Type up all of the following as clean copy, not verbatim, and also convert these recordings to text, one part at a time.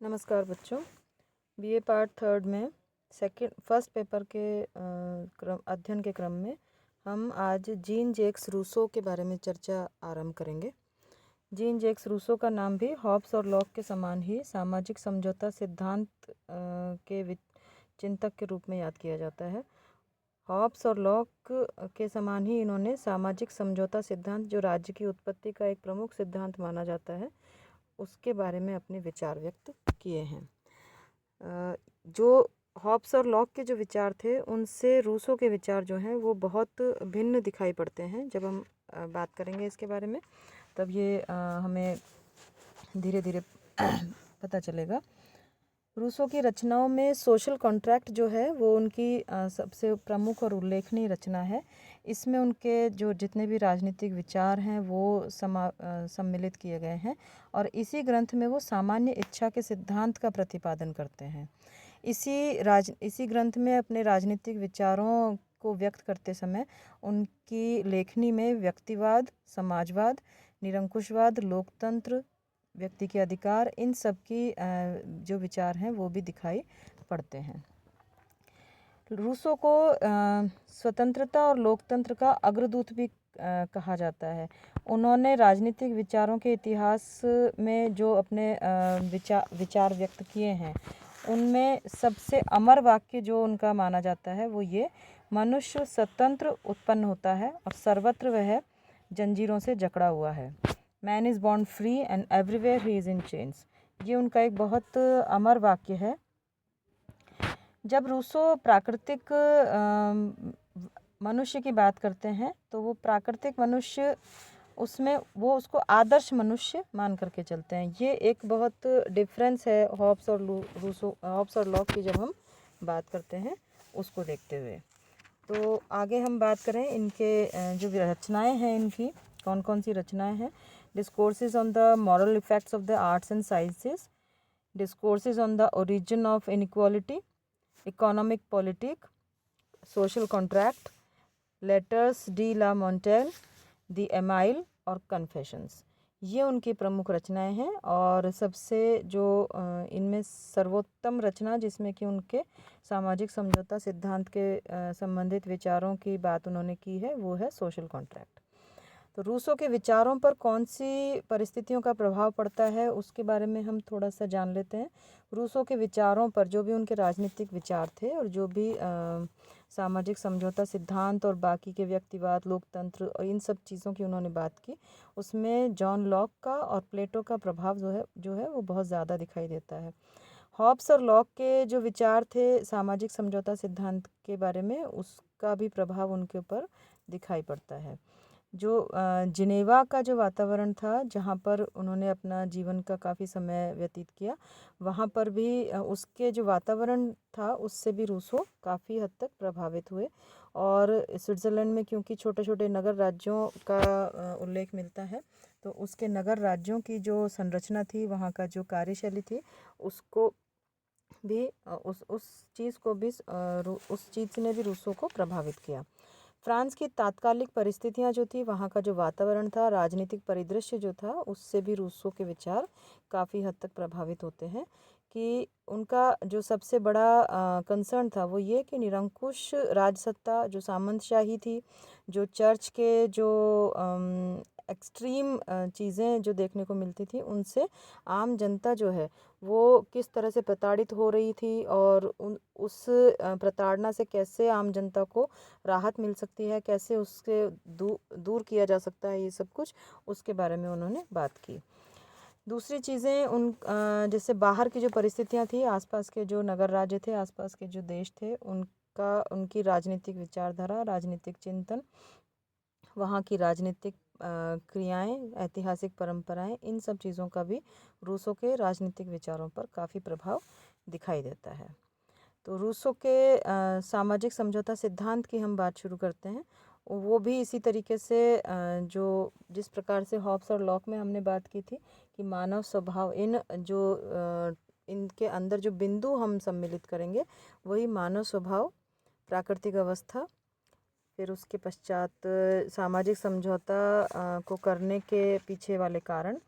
नमस्कार बच्चों। BA part third में फर्स्ट पेपर के अध्ययन के क्रम में हम आज जीन जैक्स रूसो के बारे में चर्चा आरंभ करेंगे। जीन जैक्स रूसो का नाम भी हॉब्स और लॉक के समान ही सामाजिक समझौता सिद्धांत के चिंतक के रूप में याद किया जाता है। हॉब्स और लॉक के समान ही इन्होंने सामाजिक समझौता सिद्धांत, जो राज्य की उत्पत्ति का एक प्रमुख सिद्धांत माना जाता है, उसके बारे में अपने विचार व्यक्त किए हैं। जो हॉब्स और लॉक के जो विचार थे, उनसे रूसो के विचार जो हैं वो बहुत भिन्न दिखाई पड़ते हैं। जब हम बात करेंगे इसके बारे में, तब ये हमें धीरे धीरे पता चलेगा। रूसो की रचनाओं में सोशल कॉन्ट्रैक्ट जो है वो उनकी सबसे प्रमुख और उल्लेखनीय रचना है। इसमें उनके जो जितने भी राजनीतिक विचार हैं वो सम्मिलित किए गए हैं और इसी ग्रंथ में वो सामान्य इच्छा के सिद्धांत का प्रतिपादन करते हैं। इसी ग्रंथ में अपने राजनीतिक विचारों को व्यक्त करते समय उनकी लेखनी में व्यक्तिवाद, समाजवाद, निरंकुशवाद, लोकतंत्र, व्यक्ति के अधिकार, इन सब की जो विचार हैं वो भी दिखाई पड़ते हैं। रूसो को स्वतंत्रता और लोकतंत्र का अग्रदूत भी कहा जाता है। उन्होंने राजनीतिक विचारों के इतिहास में जो अपने विचार व्यक्त किए हैं, उनमें सबसे अमर वाक्य जो उनका माना जाता है वो ये: मनुष्य स्वतंत्र उत्पन्न होता है और सर्वत्र वह जंजीरों से जकड़ा हुआ है। Man is born free and everywhere he is in chains. ये उनका एक बहुत अमर वाक्य है। जब रूसो प्राकृतिक मनुष्य की बात करते हैं तो वो प्राकृतिक मनुष्य, उसमें वो उसको आदर्श मनुष्य मान करके चलते हैं। ये एक बहुत डिफरेंस है हॉब्स और लॉक की जब हम बात करते हैं उसको देखते हुए। तो आगे हम बात करें इनके जो रचनाएं हैं, इनकी कौन कौन सी रचनाएं हैं। Discourses on the moral effects of the arts and sciences, discourses on the origin of inequality, economic politic, social contract, letters de la Montel, the Emile और कन्फेशंस। ये उनकी प्रमुख रचनाएं हैं और सबसे जो इनमें सर्वोत्तम रचना जिसमें कि उनके सामाजिक समझौता सिद्धांत के संबंधित विचारों की बात उन्होंने की है, वो है सोशल कॉन्ट्रैक्ट। तो रूसो के विचारों पर कौन सी परिस्थितियों का प्रभाव पड़ता है उसके बारे में हम थोड़ा सा जान लेते हैं। रूसो के विचारों पर, जो भी उनके राजनीतिक विचार थे और जो भी सामाजिक समझौता सिद्धांत और बाकी के व्यक्तिवाद, लोकतंत्र और इन सब चीज़ों की उन्होंने बात की, उसमें जॉन लॉक का और प्लेटो का प्रभाव जो है वो बहुत ज़्यादा दिखाई देता है। हॉब्स और लॉक के जो विचार थे सामाजिक समझौता सिद्धांत के बारे में, उसका भी प्रभाव उनके ऊपर दिखाई पड़ता है। जो जिनेवा का जो वातावरण था, जहाँ पर उन्होंने अपना जीवन का काफ़ी समय व्यतीत किया, वहाँ पर भी उसके जो वातावरण था उससे भी रूसो काफ़ी हद तक प्रभावित हुए। और स्विट्ज़रलैंड में क्योंकि छोटे छोटे नगर राज्यों का उल्लेख मिलता है, तो उसके नगर राज्यों की जो संरचना थी, वहाँ का जो कार्यशैली थी, उसको भी उस चीज़ ने भी रूसो को प्रभावित किया। फ्रांस की तात्कालिक परिस्थितियां जो थी, वहाँ का जो वातावरण था, राजनीतिक परिदृश्य जो था, उससे भी रूसो के विचार काफ़ी हद तक प्रभावित होते हैं। कि उनका जो सबसे बड़ा कंसर्न था वो ये कि निरंकुश राजसत्ता, जो सामंतशाही थी, जो चर्च के जो एक्सट्रीम चीज़ें जो देखने को मिलती थी, उनसे आम जनता जो है वो किस तरह से प्रताड़ित हो रही थी और उस प्रताड़ना से कैसे आम जनता को राहत मिल सकती है, कैसे उससे दूर किया जा सकता है, ये सब कुछ उसके बारे में उन्होंने बात की। दूसरी चीज़ें जैसे बाहर की जो परिस्थितियाँ थी, आसपास के जो नगर राज्य थे, आसपास के जो देश थे, उनकी राजनीतिक विचारधारा, राजनीतिक चिंतन, वहाँ की राजनीतिक क्रियाएं, ऐतिहासिक परंपराएं, इन सब चीज़ों का भी रूसो के राजनीतिक विचारों पर काफ़ी प्रभाव दिखाई देता है। तो रूसो के सामाजिक समझौता सिद्धांत की हम बात शुरू करते हैं। वो भी इसी तरीके से जो जिस प्रकार से हॉब्स और लॉक में हमने बात की थी कि मानव स्वभाव, इनके अंदर जो बिंदु हम सम्मिलित करेंगे वही मानव स्वभाव, प्राकृतिक अवस्था, फिर उसके पश्चात सामाजिक समझौता को करने के पीछे वाले कारण,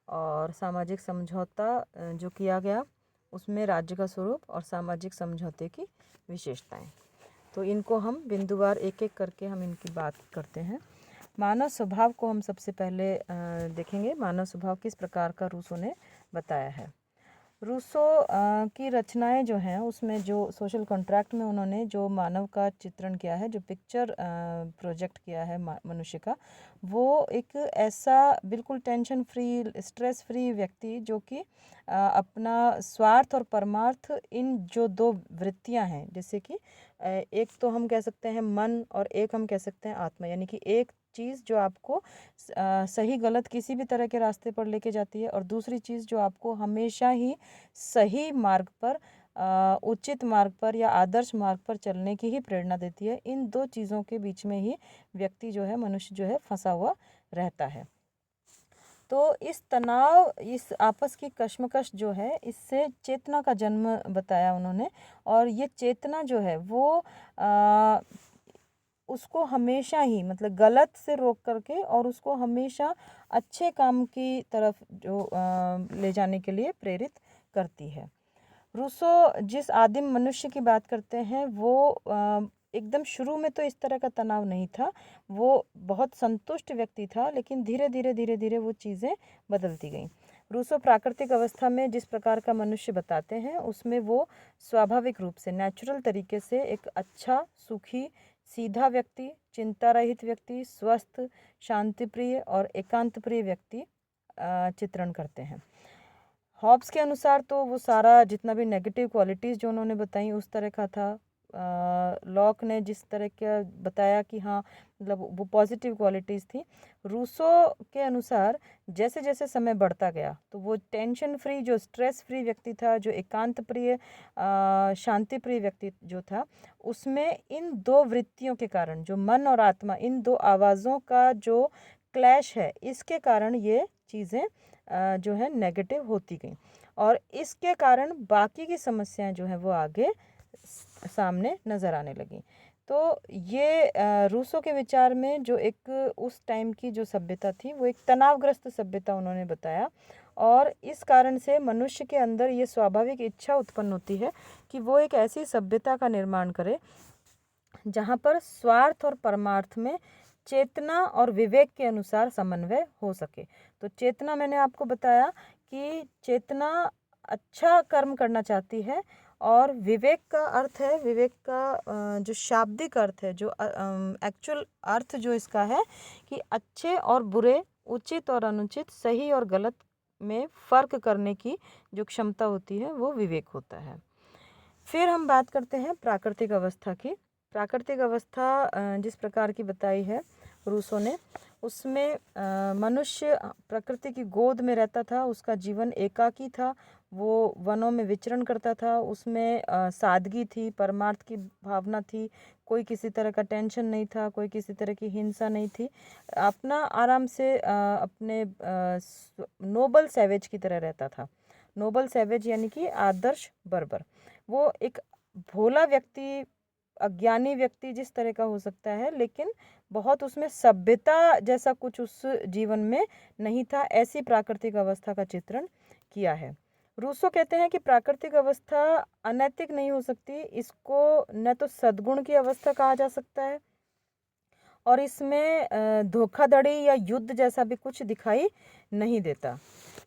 और सामाजिक समझौता जो किया गया उसमें राज्य का स्वरूप और सामाजिक समझौते की विशेषताएं। तो इनको हम बिंदुवार एक एक करके हम इनकी बात करते हैं। मानव स्वभाव को हम सबसे पहले देखेंगे। मानव स्वभाव किस प्रकार का रूसो ने बताया है। रूसो की रचनाएं जो हैं उसमें जो सोशल कॉन्ट्रैक्ट में उन्होंने जो मानव का चित्रण किया है, जो पिक्चर प्रोजेक्ट किया है मनुष्य का, वो एक ऐसा बिल्कुल टेंशन फ्री, स्ट्रेस फ्री व्यक्ति जो कि अपना स्वार्थ और परमार्थ, इन जो दो वृत्तियां हैं, जैसे कि एक तो हम कह सकते हैं मन और एक हम कह सकते हैं आत्मा, यानी कि एक चीज़ जो आपको सही गलत किसी भी तरह के रास्ते पर लेके जाती है और दूसरी चीज़ जो आपको हमेशा ही सही मार्ग पर, उचित मार्ग पर या आदर्श मार्ग पर चलने की ही प्रेरणा देती है। इन दो चीज़ों के बीच में ही व्यक्ति जो है, मनुष्य जो है, फंसा हुआ रहता है। तो इस तनाव, इस आपस की कश्मकश जो है, इससे चेतना का जन्म बताया उन्होंने। और ये चेतना जो है वो उसको हमेशा ही, मतलब गलत से रोक करके और उसको हमेशा अच्छे काम की तरफ जो ले जाने के लिए प्रेरित करती है। रूसो जिस आदिम मनुष्य की बात करते हैं वो एकदम शुरू में तो इस तरह का तनाव नहीं था, वो बहुत संतुष्ट व्यक्ति था, लेकिन धीरे धीरे वो चीज़ें बदलती गईं। रूसो प्राकृतिक अवस्था में जिस प्रकार का मनुष्य बताते हैं उसमें वो स्वाभाविक रूप से, नेचुरल तरीके से एक अच्छा, सुखी, सीधा व्यक्ति, चिंता रहित व्यक्ति, स्वस्थ, शांतिप्रिय और एकांत प्रिय व्यक्ति चित्रण करते हैं। हॉब्स के अनुसार तो वो सारा जितना भी नेगेटिव क्वालिटीज़ जो उन्होंने बताई उस तरह का था। लॉक ने जिस तरह का बताया कि हाँ, मतलब वो पॉजिटिव क्वालिटीज़ थी। रूसो के अनुसार जैसे जैसे समय बढ़ता गया तो वो टेंशन फ्री, जो स्ट्रेस फ्री व्यक्ति था, जो एकांत प्रिय, शांति प्रिय व्यक्ति जो था, उसमें इन दो वृत्तियों के कारण, जो मन और आत्मा, इन दो आवाज़ों का जो क्लैश है, इसके कारण ये चीज़ें जो है नेगेटिव होती गई और इसके कारण बाकी की समस्याएं जो हैं वो आगे सामने नज़र आने लगी। तो ये रूसो के विचार में जो एक उस टाइम की जो सभ्यता थी वो एक तनावग्रस्त सभ्यता उन्होंने बताया और इस कारण से मनुष्य के अंदर ये स्वाभाविक इच्छा उत्पन्न होती है कि वो एक ऐसी सभ्यता का निर्माण करे जहाँ पर स्वार्थ और परमार्थ में चेतना और विवेक के अनुसार समन्वय हो सके। तो चेतना, मैंने आपको बताया कि चेतना अच्छा कर्म करना चाहती है और विवेक का अर्थ है, विवेक का जो शाब्दिक अर्थ है, जो एक्चुअल अर्थ जो इसका है कि अच्छे और बुरे, उचित और अनुचित, सही और गलत में फ़र्क करने की जो क्षमता होती है वो विवेक होता है। फिर हम बात करते हैं प्राकृतिक अवस्था की। प्राकृतिक अवस्था जिस प्रकार की बताई है रूसो ने, उसमें मनुष्य प्रकृति की गोद में रहता था, उसका जीवन एकाकी था, वो वनों में विचरण करता था, उसमें सादगी थी, परमार्थ की भावना थी, कोई किसी तरह का टेंशन नहीं था, कोई किसी तरह की हिंसा नहीं थी, अपना आराम से अपने नोबल सैवेज की तरह रहता था। नोबल सैवेज यानी कि आदर्श बर्बर। वो एक भोला व्यक्ति, अज्ञानी व्यक्ति जिस तरह का हो सकता है, लेकिन बहुत उसमें सभ्यता जैसा कुछ उस जीवन में नहीं था, ऐसी प्राकृतिक अवस्था का चित्रण किया है। रूसो कहते हैं कि प्राकृतिक अवस्था अनैतिक नहीं हो सकती, इसको न तो सद्गुण की अवस्था कहा जा सकता है और इसमें धोखाधड़ी या युद्ध जैसा भी कुछ दिखाई नहीं देता।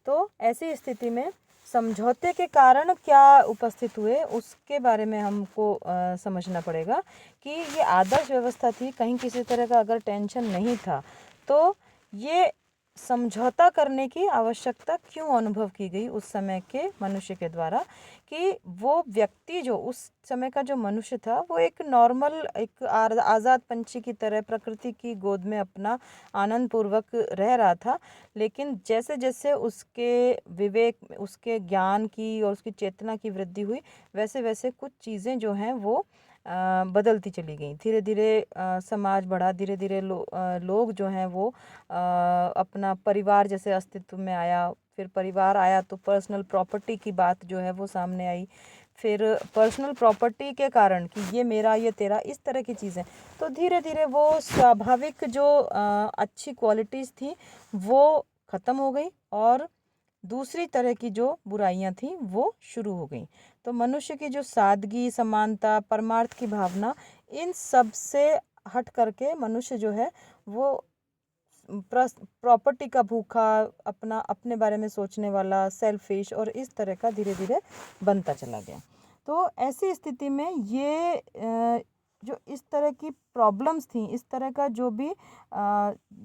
तो ऐसी स्थिति में समझौते के कारण क्या उपस्थित हुए उसके बारे में हमको समझना पड़ेगा कि ये आदर्श व्यवस्था थी, कहीं किसी तरह का अगर टेंशन नहीं था तो ये समझौता करने की आवश्यकता क्यों अनुभव की गई उस समय के मनुष्य के द्वारा, कि वो व्यक्ति जो उस समय का जो मनुष्य था वो एक नॉर्मल, एक आज़ाद पंछी की तरह प्रकृति की गोद में अपना आनंद पूर्वक रह रहा था, लेकिन जैसे जैसे उसके विवेक, उसके ज्ञान की और उसकी चेतना की वृद्धि हुई, वैसे वैसे कुछ चीज़ें जो हैं वो बदलती चली गई। धीरे धीरे समाज बढ़ा, धीरे धीरे लोग जो हैं वो अपना परिवार जैसे अस्तित्व में आया, फिर परिवार आया तो पर्सनल प्रॉपर्टी की बात जो है वो सामने आई, फिर पर्सनल प्रॉपर्टी के कारण कि ये मेरा, ये तेरा, इस तरह की चीज़ें, तो धीरे धीरे वो स्वाभाविक जो अच्छी क्वालिटीज़ थी वो ख़त्म हो गई और दूसरी तरह की जो बुराइयां थी वो शुरू हो गई। तो मनुष्य की जो सादगी, समानता, परमार्थ की भावना, इन सब से हट करके मनुष्य जो है वो प्रॉपर्टी का भूखा, अपना अपने बारे में सोचने वाला, सेल्फिश और इस तरह का धीरे धीरे बनता चला गया। तो ऐसी स्थिति में ये जो इस तरह की प्रॉब्लम्स थी, इस तरह का जो भी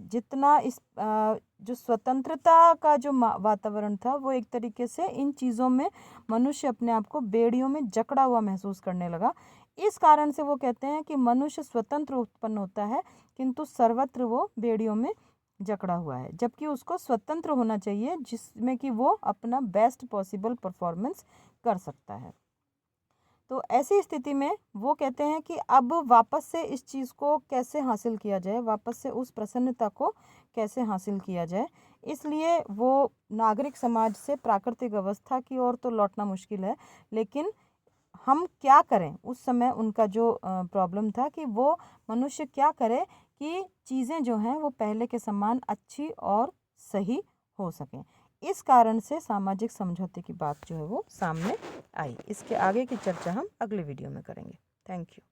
जितना इस जो स्वतंत्रता का जो वातावरण था वो एक तरीके से इन चीज़ों में मनुष्य अपने आप को बेड़ियों में जकड़ा हुआ महसूस करने लगा। इस कारण से वो कहते हैं कि मनुष्य स्वतंत्र उत्पन्न होता है किंतु सर्वत्र वो बेड़ियों में जकड़ा हुआ है, जबकि उसको स्वतंत्र होना चाहिए जिसमें कि वो अपना बेस्ट पॉसिबल परफॉर्मेंस कर सकता है। तो ऐसी स्थिति में वो कहते हैं कि अब वापस से इस चीज़ को कैसे हासिल किया जाए, वापस से उस प्रसन्नता को कैसे हासिल किया जाए। इसलिए वो नागरिक समाज से प्राकृतिक अवस्था की ओर तो लौटना मुश्किल है, लेकिन हम क्या करें। उस समय उनका जो प्रॉब्लम था कि वो मनुष्य क्या करे कि चीज़ें जो हैं वो पहले के समान अच्छी और सही हो सकें। इस कारण से सामाजिक समझौते की बात जो है वो सामने आई। इसके आगे की चर्चा हम अगले वीडियो में करेंगे। Thank you.